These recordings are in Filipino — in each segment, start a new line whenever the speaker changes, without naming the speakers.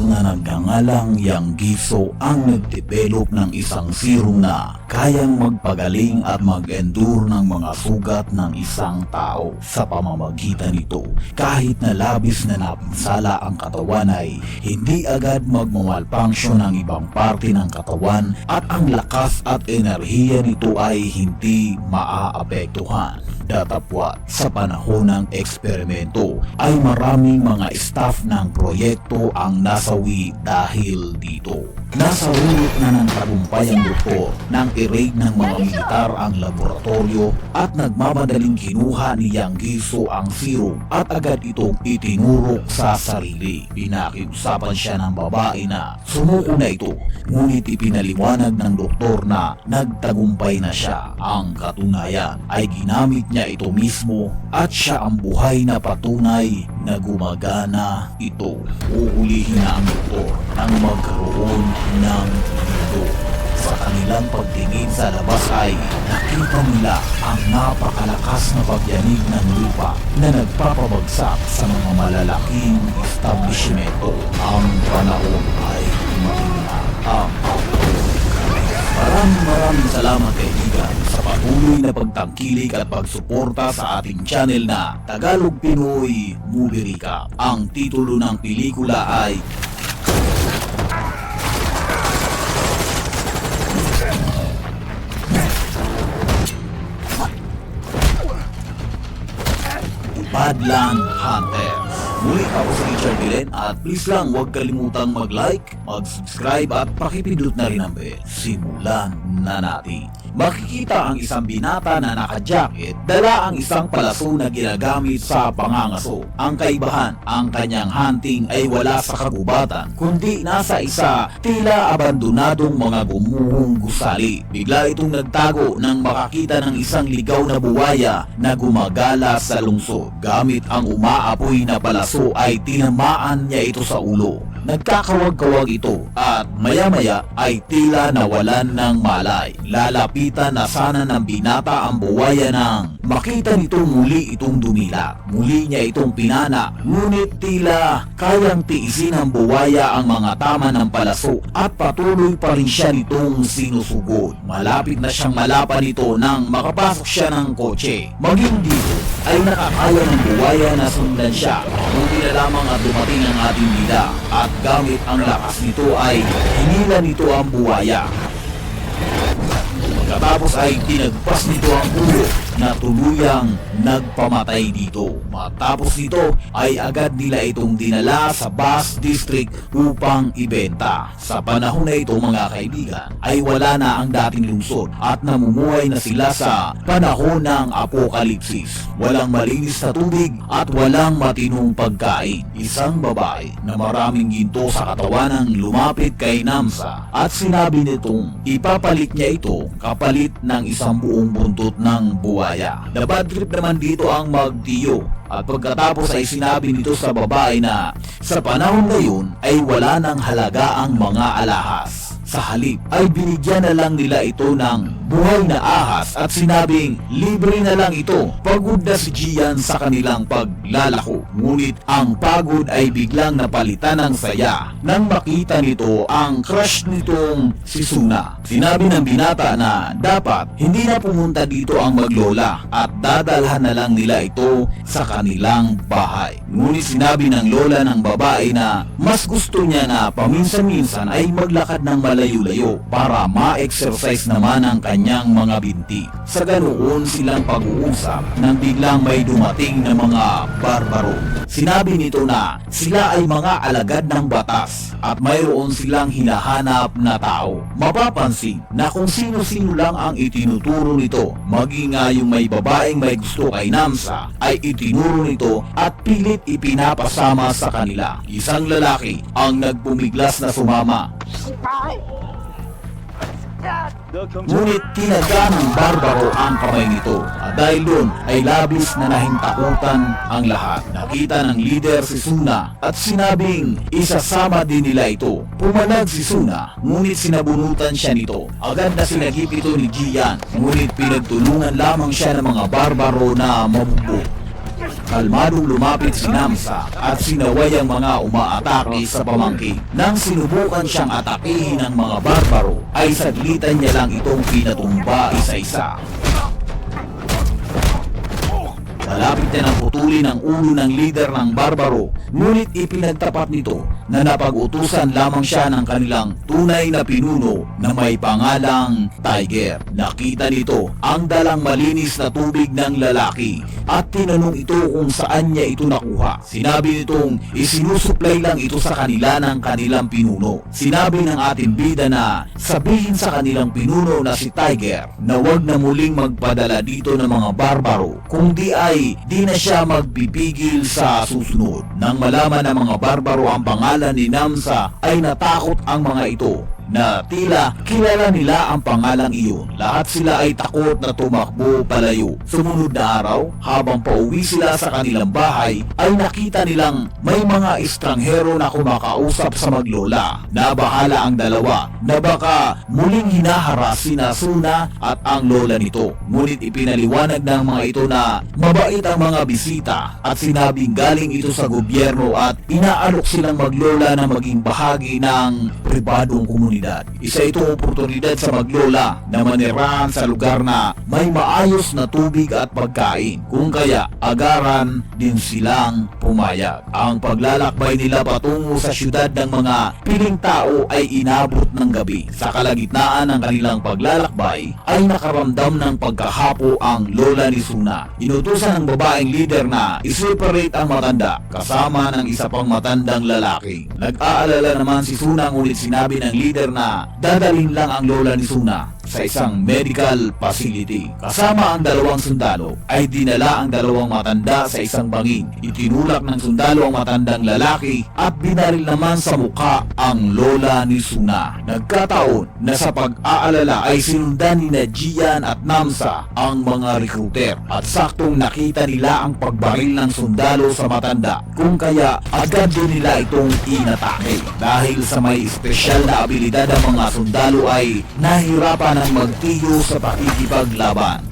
na nagngangalang Yang Giso ang nagdevelop ng isang serum na kayang magpagaling at mag-endure ng mga sugat ng isang tao. Sa pamamagitan nito, kahit na labis na napinsala ang katawan ay hindi agad magmamalfunction ang ibang parte ng katawan at ang lakas at enerhiya nito ay hindi maaapektuhan. Datapwat, sa panahon ng eksperimento ay maraming mga staff ng proyekto ang nasawi dahil dito. Nasa ulit na ng tagumpay ang doktor nang i-raid ng mga militar ang laboratorio at nagmamadaling kinuha ni Yang Giso ang serum at agad itong itinurok sa sarili. Pinakiusapan siya ng babae na sumuko na ito, ngunit ipinaliwanag ng doktor na nagtagumpay na siya. Ang katunayan ay ginamit niya ito mismo at siya ang buhay na patunay na gumagana ito. Uulihin na ang doktor nang magkaroon ng mundo. Sa kanilang pagtingin sa labas ay nakita nila ang napakalakas na pagyanig ng lupa na nagpapabagsak sa mga malalaking establishmento. Ang panahon ay dumating na ang Maraming salamat kaibigan sa patuloy na pagtangkilik at pagsuporta sa ating channel na Tagalog Pinoy Movie Recap. Ang titulo ng pelikula ay Badland Hunters. Muli ako si Richard Bilen at please lang huwag kalimutang mag-like, mag-subscribe at pakipindot na rin ang bell. Simulan na natin. Makikita ang isang binata na naka-jacket, dala ang isang palaso na ginagamit sa pangangaso. Ang kaibahan, ang kanyang hunting ay wala sa kagubatan, kundi nasa isa tila abandonadong mga gumuhong gusali. Bigla itong nagtago nang makakita ng isang ligaw na buwaya na gumagala sa lungsod. Gamit ang umaapoy na palaso ay tinamaan niya ito sa ulo. Nagkakawag-kawag ito at maya-maya ay tila nawalan ng malay. Lalapitan na sana ng binata ang buwaya nang makita nito muli itong dumila. Muli niya itong pinana, ngunit tila kayang tiisin ng buwaya ang mga tama ng palaso at patuloy pa rin siya nitong sinusugod. Malapit na siyang malapan ito nang makapasok siya ng kotse. Maging dito ay nakakaya ng buwaya na sundan siya. Buti na lamang at dumating ang ating bida at gamit ang lakas nito ay hinila nito ang buwaya. Pagkatapos ay tinagpas nito ang ulo na tuluyang nagpamatay dito. Matapos nito ay agad nila itong dinala sa bus district upang ibenta. Sa panahon na ito mga kaibigan ay wala na ang dating lungsod at namumuhay na sila sa panahon ng apokalipsis. Walang malinis na tubig at walang matinong pagkain. Isang babae na maraming ginto sa katawan ang lumapit kay Namsa at sinabi nitong ipapalit niya ito kapalit ng isang buong buntot ng buwaya. The bad trip naman dito ang magtiyo at pagkatapos ay sinabi nito sa babae na sa panahon na yun ay wala nang halaga ang mga alahas. Sa halip ay binigyan na lang nila ito ng buhay na ahas at sinabing libre na lang ito. Pagod na si Gian sa kanilang paglalako, ngunit ang pagod ay biglang napalitan ng saya nang makita nito ang crush nitong si Suna. Sinabi ng binata na dapat hindi na pumunta dito ang maglola at dadalhan na lang nila ito sa kanilang bahay. Ngunit sinabi ng lola ng babae na mas gusto niya na paminsan-minsan ay maglakad ng malayo-layo para ma-exercise naman ang kanyang mga binti. Sa ganoon silang pag-uusap nang biglang may dumating na mga barbaro. Sinabi nito na sila ay mga alagad ng batas at mayroon silang hinahanap na tao. Mapapansin na kung sino-sino lang ang itinuturo nito, maging nga yung may babaeng may gusto kay Namsa ay itinuro nito at pilit ipinapasama sa kanila. Isang lalaki ang nagpumiglas na sumama. Ngunit tinaga ng barbaro ang kamay nito at dahil doon ay labis na nahintakutan ang lahat. Nakita ng leader si Suna at sinabing isasama din nila ito. Pumalag si Suna ngunit sinabunutan siya nito. Agad na sinagip ito ni Gian ngunit pinagtulungan lamang siya ng mga barbaro na mabugbog. kalmadong lumapit si Namsa at sinaway ang mga umaatake sa pamangkin. Nang sinubukan siyang atakihin ng mga barbaro, ay saglitan niya lang itong pinatumba isa-isa. Malapit niya nang putulin ang ulo ng leader ng barbaro, ngunit ipinagtapat nito na napag-utusan lamang siya ng kanilang tunay na pinuno na may pangalang Tiger. Nakita nito ang dalang malinis na tubig ng lalaki at tinanong ito kung saan niya ito nakuha. Sinabi nitong isinusuplay lang ito sa kanila ng kanilang pinuno. Sinabi ng ating bida na sabihin sa kanilang pinuno na si Tiger na wag na muling magpadala dito ng mga barbaro, kung di ay di na siya magpipigil sa susunod. Nang malaman ng mga barbaro ang pangalan ni Namsa, ay natakot ang mga ito na tila kilala nila ang pangalang iyon. Lahat sila ay takot na tumakbo palayo. Sumunod na araw, habang pauwi sila sa kanilang bahay, ay nakita nilang may mga estranghero na kumakausap sa maglola. Nabahala ang dalawa na baka muling hinaharas sina Suna at ang lola nito. Ngunit ipinaliwanag ng mga ito na mabait ang mga bisita at sinabing galing ito sa gobyerno at inaalok silang maglola na maging bahagi ng pribadong komunidad. Isa itong oportunidad sa maglola na manirahan sa lugar na may maayos na tubig at pagkain. Kung kaya, agaran din silang pumayag. Ang paglalakbay nila patungo sa syudad ng mga piling tao ay inabot ng gabi. Sa kalagitnaan ng kanilang paglalakbay ay nakaramdam ng pagkahapo ang lola ni Suna. Inutusan ng babaeng leader na iseparate ang matanda kasama ng isa pang matandang lalaki. Nag-aalala naman si Suna, ngunit sinabi ng leader na dadalhin lang ang lola ni Suna sa isang medical facility. Kasama ang dalawang sundalo ay dinala ang dalawang matanda sa isang bangin. Itinulak ng sundalo ang matandang lalaki at binaril naman sa mukha ang lola ni Suna. Nagkataon na sa pag-aalala ay sinundan ni Gian at Namsa ang mga recruiter at saktong nakita nila ang pagbaril ng sundalo sa matanda, kung kaya agad din nila itong inatake. Dahil sa may espesyal na abilidad ang mga sundalo ay nahirapan ng magtiyo sa pakikipaglaban.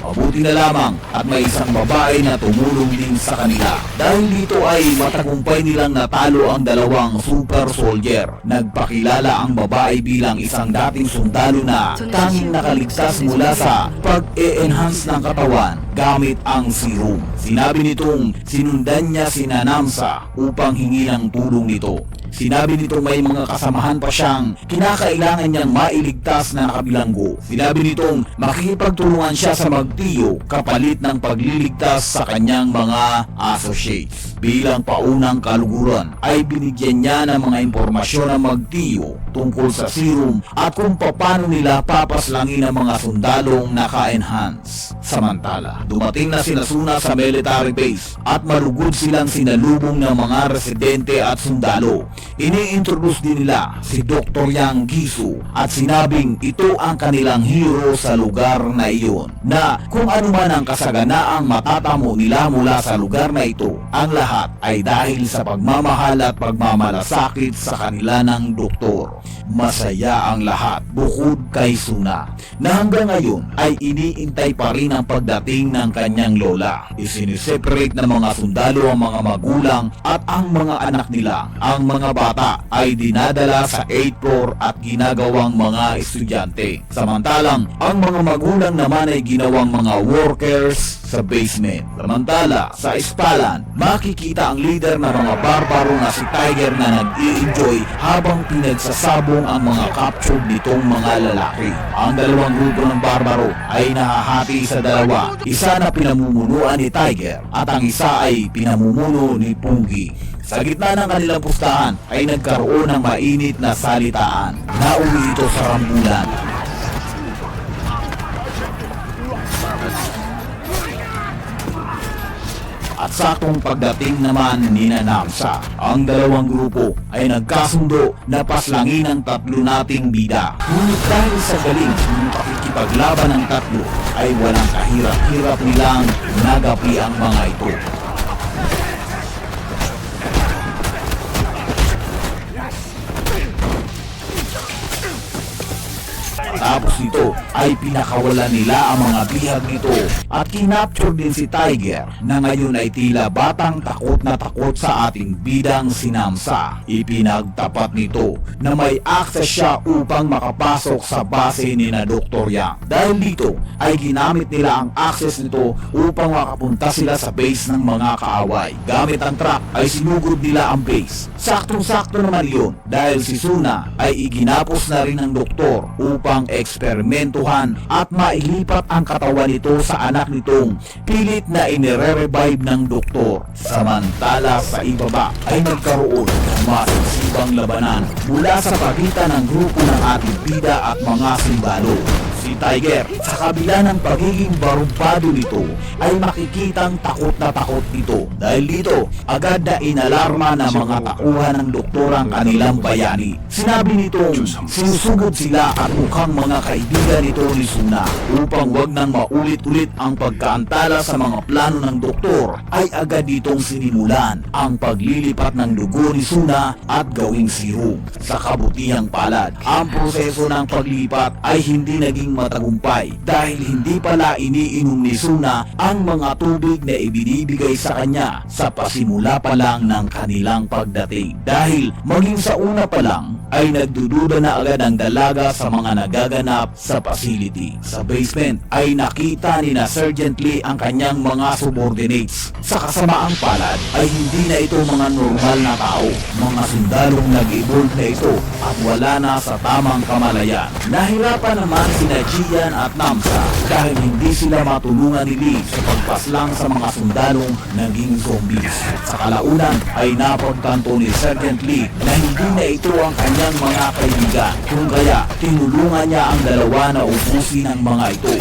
Mabuti na lamang at may isang babae na tumulong din sa kanila. Dahil dito ay matagumpay nilang natalo ang dalawang super soldier. Nagpakilala ang babae bilang isang dating sundalo na tanging nakaligtas mula sa pag-e-enhance ng katawan gamit ang serum. Sinabi nitong sinundan niya si Namsa upang hingi ng tulong nito. Sinabi nito may mga kasamahan pa siyang kinakailangan niyang mailigtas na nakabilanggo. Sinabi nitong makikipagtulungan siya sa magtiyo kapalit ng pagliligtas sa kanyang mga associates. Bilang paunang kaluguran ay binigyan niya ng mga impormasyon ng magtiyo tungkol sa serum at kung paano nila papaslangin ang mga sundalong naka-enhance. Samantala, dumating na sina Suna sa military base at marugod silang sinalubong ng mga residente at sundalo. Ini-introduce din nila si Dr. Yang Gisu at sinabing ito ang kanilang hero sa lugar na iyon, na kung ano man ang kasaganaang matatamo nila mula sa lugar na ito, ang lahat ay dahil sa pagmamahal at pagmamalasakit sa kanila ng doktor. Masaya ang lahat bukod kay Suna, na hanggang ngayon ay iniintay pa rin ang pagdating ng kanyang lola. Isiniseparate ng mga sundalo ang mga magulang at ang mga anak nila. Ang mga bata ay dinadala sa 8th floor at ginagawang mga estudyante. Samantalang ang mga magulang naman ay ginawang mga workers sa basement. Samantala sa Espalan, makikita ang leader ng mga barbaro na si Tiger na nag-i-enjoy habang pinagsasabong ang mga captured nitong mga lalaki. Ang dalawang grupo ng barbaro ay nahahati sa dalawa. Isa na pinamumunuan ni Tiger at ang isa ay pinamumuno ni Pungi. Sa gitna ng kanilang pustahan ay nagkaroon ng mainit na salitaan. Nauwi ito sa rambulan. At saktong pagdating naman ni Namsa, ang dalawang grupo ay nagkasundo na paslangin ang tatlo nating bida. Ngunit dahil sa galing ng pakikipaglaban ng tatlo ay walang kahirap-hirap nilang nagapi ang mga ito. Matapos nito ay pinakawalan nila ang mga bihag nito at kinapture din si Tiger na ngayon ay tila batang takot na takot sa ating bidang si Namsa. Ipinagtapat nito na may access siya upang makapasok sa base ni na Dr. Yang. Dahil dito ay ginamit nila ang access nito upang makapunta sila sa base ng mga kaaway. Gamit ang truck ay sinugod nila ang base. Saktong-sakto naman yun dahil si Suna ay iginapos na rin ng doktor upang eksperimentuhan at mailipat ang katawan nito sa anak nitong pilit na inire-revive ng doktor. Samantala sa ibaba ay nagkaroon ng masigsibang labanan mula sa pagitan ng grupo ng ating bida at mga sundalo. Si Tiger, sa kabila ng pagiging barumbado nito, ay makikitang takot na takot ito. Dahil dito, agad na inalarma ng mga tauhan ng doktor ang kanilang bayani. Sinabi nitong sinusugod sila at mukhang mga kaibigan nito ni Suna upang wag nang maulit-ulit ang pagkaantala sa mga plano ng doktor, ay agad ditong sinimulan ang paglilipat ng dugo ni Suna at gawing serum. Sa kabutihang palad, ang proseso ng paglipat ay hindi naging matagumpay dahil hindi pala iniinom ni Suna ang mga tubig na ibinibigay sa kanya sa pasimula pa lang ng kanilang pagdating. Dahil maging sa una pa lang ay nagdududa na agad ang dalaga sa mga nagaganap sa facility. Sa basement ay nakita ni na Sergeant Lee ang kanyang mga subordinates. Sa kasamaang palad ay hindi na ito mga normal na tao, mga sundalong nag-evolve na ito at wala na sa tamang kamalayan. Nahirapan naman sina Gian at Namsa dahil hindi sila matulungan ni Lee sa pagpaslang sa mga sundalong naging zombies. Sa kalaunan ay napagtanto ni Sergeant Lee na hindi na ito ang kanyang mga kaibigan, kung kaya tinulungan niya ang dalawa na ubusin ang mga ito.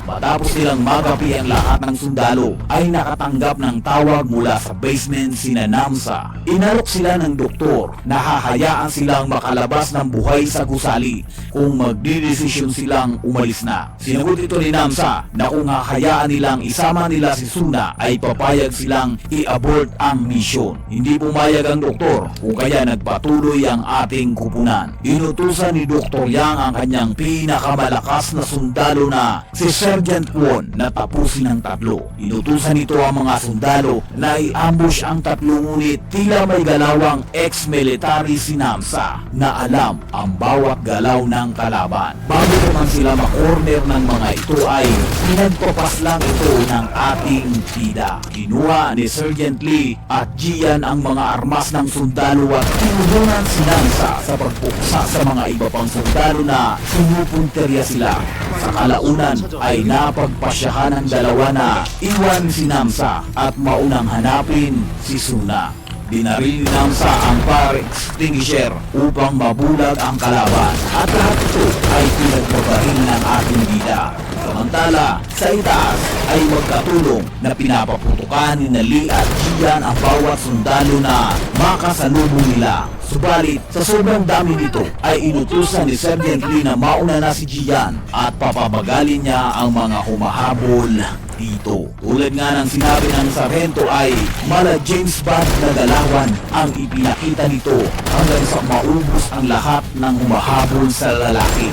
Matapos nilang magapi ang lahat ng sundalo, ay nakatanggap ng tawag mula sa basement sina Namsa. Inalok sila ng doktor na hahayaan silang makalabas ng buhay sa gusali kung magdidesisyon silang umalis na. Sinagot ito ni Namsa na kung hahayaan nilang isama nila si Suna ay papayag silang i-abort ang misyon. Hindi pumayag ang doktor kung kaya nagpatuloy ang ating kupunan. Inutusan ni Dr. Yang ang kanyang pinakamalakas na sundalo na si Sergeant Kwon na tapusin ang tatlo. Inutusan nito ang mga sundalo na i-ambush ang tatlo, ngunit tila may galawang ex-military si Namsa na alam ang bawat galaw ng kalaban. Bago naman sila makorner ng mga ito ay pinagpapaslang ito ng ating bida. Kinuha ni Sergeant Lee at Gian ang mga armas ng sundalo at tinulungan si Namsa sa pagpuksa sa mga iba pang sundalo na pinupunterya sila. Sa kalaunan ay napagpasyahan ng dalawa na iwan si Namsa at maunang hanapin si Suna. Dinaril ni Namsa ang fire extinguisher upang mabulag ang kalaban at lahat ito ay pinagbabaril ng ating bida. Samantala, sa itaas ay magkatulong na pinapaputukan ni Lee at Gian ang bawat sundalo na makasalubong nila. Subalit, sa sobrang dami nito ay inutusan ni Sergeant Lee na mauna na si Gian at papabagalin niya ang mga humahabol dito. Tulad nga ng sinabi ng sarhento ay mala James Bond na galawan ang ipinakita nito hanggang sa maubos ang lahat ng humahabol sa lalaki.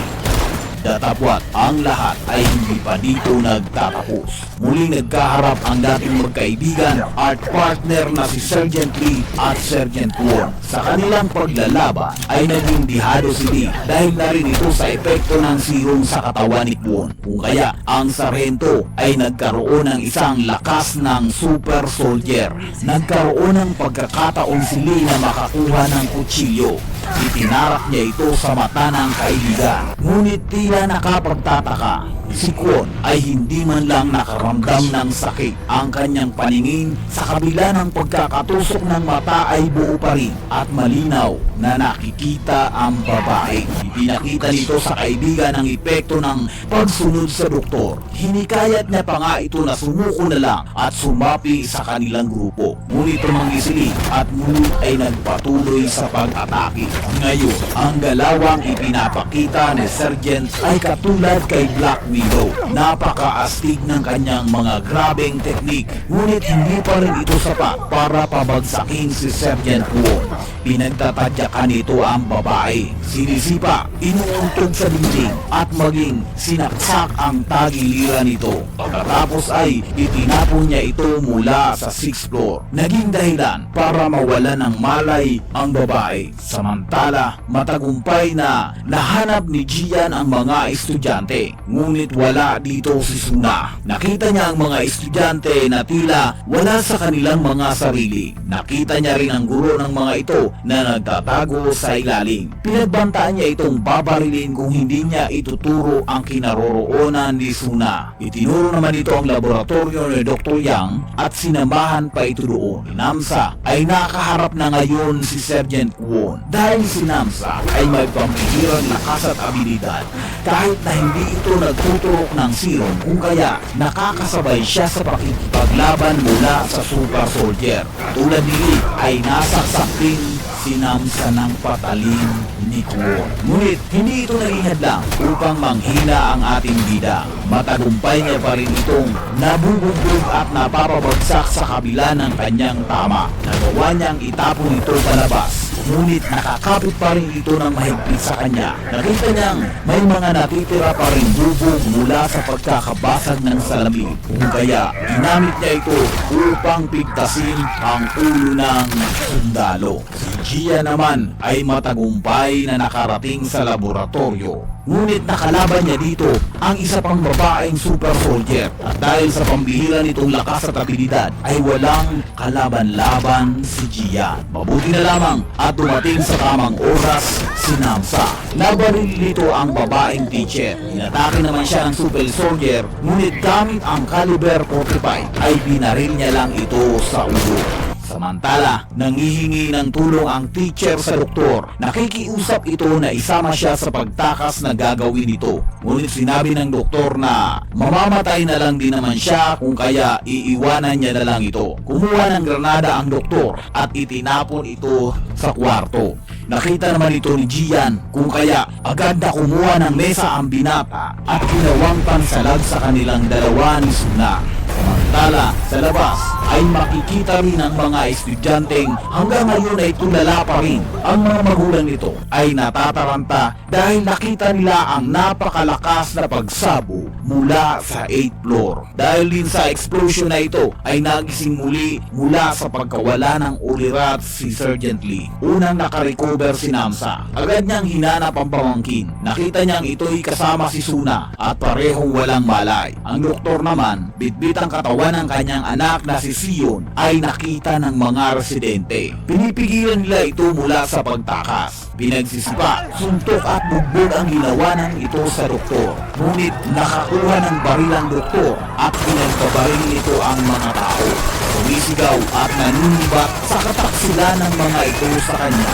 Datapwat, ang lahat ay hindi pa dito nagtatapos. Muling nagkaharap ang dating magkaibigan at partner na si Sergeant Lee at Sergeant Kwon. Sa kanilang paglalaban ay naging dihado si Lee dahil na rin ito sa epekto ng serum sa katawan ni Kwon. Kung kaya ang sarhento ay nagkaroon ng isang lakas ng super soldier. Nagkaroon ng pagkakataon si Lee na makakuha ng kutsilyo. Itinarak niya ito sa mata ng kaibigan. Ngunit tila nakapagtataka, si Kwon ay hindi man lang nakaramdam ng sakit. Ang kanyang paningin sa kabila ng pagkakatusok ng mata ay buo pa rin at malinaw na nakikita ang babae. Ipinakita nito sa kaibigan ang epekto ng pagsunod sa doktor. Hinikayat niya pa nga ito na sumuko na lang at sumapi sa kanilang grupo. Ngunit tumanggi si Lee at muli ay nagpatuloy sa pag-atake. Ngayon, ang galawang ipinapakita ni Sergeant ay katulad kay Black Widow. Napakaastig ng kanyang mga grabeng teknik, ngunit hindi pa rin ito sapat para pabagsakin si Sergeant Kwon. Pinagtatadyakan nito ang babae, sinisipa, inuuntog sa dingding at maging sinaksak ang tagiliran nito. Pagkatapos ay itinapon niya ito mula sa 6th floor. Naging dahilan para mawalan ng malay ang babae. Samantala, matagumpay na nahanap ni Gian ang mga estudyante. Ngunit wala dito si Suna. Nakita niya ang mga estudyante na tila wala sa kanilang mga sarili. Nakita niya rin ang guro ng mga ito na nagtatago sa ilalim. Pinagbantaan niya itong babarilin kung hindi niya ituturo ang kinaroroonan ni Suna. Itinuro naman ito ang laboratorio ni Dr. Yang at sinamahan pa ito doon. Si Namsa ay nakaharap na ngayon si Sergeant Kwon dahil si Namsa ay may pambihirang lakas at abilidad kahit na hindi ito nagtuturok ng serum, kung kaya nakakasabay siya sa pakikipaglaban mula sa super soldier. Tulad nili ay nasaksak din si Namsa ng patalim ni Kwon. Ngunit hindi ito naging hadlang upang manghina ang ating bida. Matagumpay niya pa rin itong nabubugbog at napapabagsak sa kabila ng kanyang tama. Nagawa niyang itapon ito palabas. Ngunit nakakapit pa rin ito ng mahigpit sa kanya. Nakita niyang may mga natitira pa rin bubog mula sa pagkakabasag ng salamin. Kung kaya ginamit niya ito upang pigtasin ang ulo ng sundalo. Si Gia naman ay matagumpay na nakarating sa laboratorio. Ngunit nakalaban niya dito ang isa pang babaeng super soldier. At dahil sa pambihira nitong lakas at abilidad ay walang kalaban-laban si Gia. Mabuti na lamang at dumating sa tamang oras si Namsa. Nabaril nito ang babaeng teacher. Inatake naman siya ng super soldier, ngunit gamit ang caliber 45 ay binaril niya lang ito sa ulo. Samantala, nangihingi ng tulong ang teacher sa doktor. Nakikiusap ito na isama siya sa pagtakas na gagawin nito. Ngunit sinabi ng doktor na mamamatay na lang din naman siya kung kaya iiwanan niya na lang ito. Kumuha ng granada ang doktor at itinapon ito sa kwarto. Nakita naman ito ni Gian kung kaya agad na kumuha ng mesa ang binata at ginawang pansalag sa kanilang dalawa ni Suna. Samantala, sa labas ay makikita rin ang mga estudyanteng hanggang ngayon ay tulala pa rin. Ang mga magulang nito ay natataranta dahil nakita nila ang napakalakas na pagsabo mula sa 8th floor. Dahil din sa explosion na ito ay nagising muli mula sa pagkawala ng ulirat si Sergeant Lee. Unang nakarecover si Namsa. Agad niyang hinanap ang pamangkin. Nakita niyang ito'y kasama si Suna at parehong walang malay. Ang doktor naman, bitbit ang katawan ng kanyang anak na si Sion ay nakita ng mga residente. Pinipigilan nila ito mula sa pagtakas. Pinagsisipa, suntok at bugbog ang ginawa ng ito sa doktor. Ngunit nakakuha ng baril ang doktor at pinagpabaril nito ang mga tao. Sumisigaw at nanunibat sa katak sila ng mga ito sa kanya.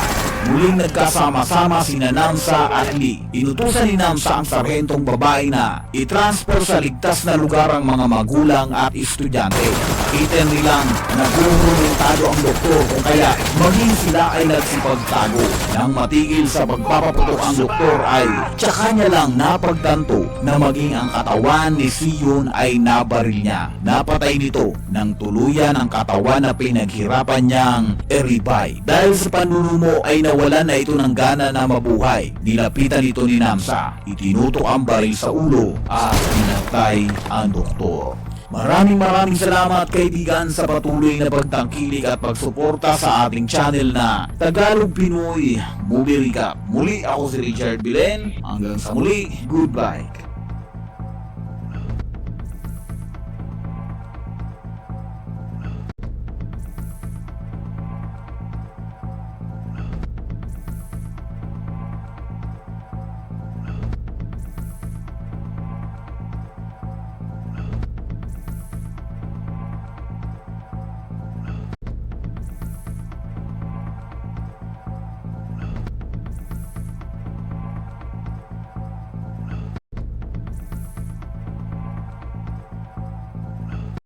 Muling nagkasama-sama sina Namsa at Lee. Inutusan ni Namsa ang sarhentong babae na i-transfer sa ligtas na lugar ang mga magulang at estudyante. Nakita nilang nagrurumentado ang doktor kung kaya maging sila ay nagsipagtago. Nang matigil sa pagpapaputok ang doktor ay tsaka niya lang napagtanto na maging ang katawan ni Sion ay nabaril niya. Napatay nito nang tuluyan ang katawan na pinaghirapan niyang i-revive. Dahil sa panunumo ay nawalan na ito ng gana na mabuhay. Nilapitan ito ni Namsa, itinutok ang baril sa ulo at pinatay ang doktor. Maraming salamat kaibigan sa patuloy na pagtangkilik at pagsuporta sa ating channel na Tagalog Pinoy Movie Recap. Muli ako si Richard Bilen. Hanggang sa muli, goodbye.